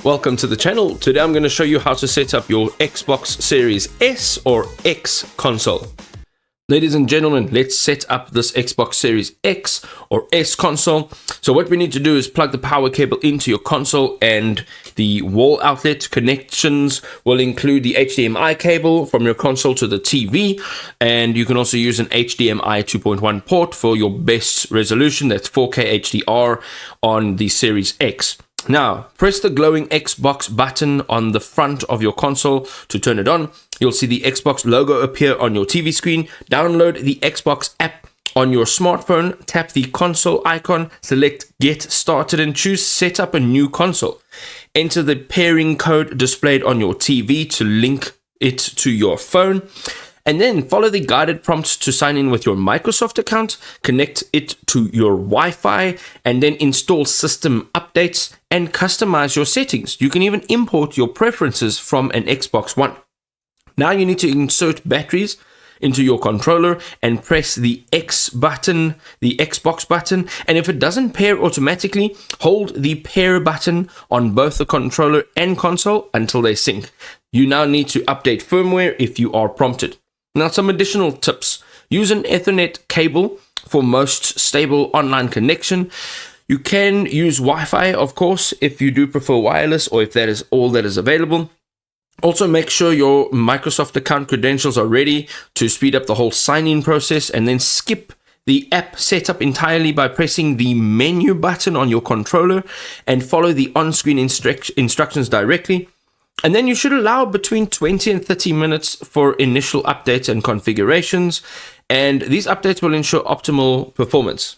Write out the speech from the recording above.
Welcome to the channel. Today I'm going to show you how to set up your Xbox Series S or X console. Ladies and gentlemen, let's set up this Xbox Series X or S console. So what we need to do is plug the power cable into your console, and the wall outlet connections will include the HDMI cable from your console to the TV, and you can also use an HDMI 2.1 port for your best resolution. That's 4K HDR on the Series X. Now, press the glowing Xbox button on the front of your console to turn it on. You'll see the Xbox logo appear on your TV screen. Download the Xbox app on your smartphone. Tap the console icon, select Get Started, and choose Set Up a New Console. Enter the pairing code displayed on your TV to link it to your phone. And then follow the guided prompts to sign in with your Microsoft account, connect it to your Wi-Fi, and then install system updates and customize your settings. You can even import your preferences from an Xbox One. Now you need to insert batteries into your controller and press the X button, the Xbox button, and if it doesn't pair automatically, hold the pair button on both the controller and console until they sync. You now need to update firmware if you are prompted. Now, some additional tips. Use an Ethernet cable for most stable online connection. You can use Wi-Fi, of course, if you do prefer wireless or if that is all that is available. Also, make sure your Microsoft account credentials are ready to speed up the whole sign-in process, and then skip the app setup entirely by pressing the menu button on your controller and follow the on-screen instructions directly. And then you should allow between 20 and 30 minutes for initial updates and configurations, and these updates will ensure optimal performance.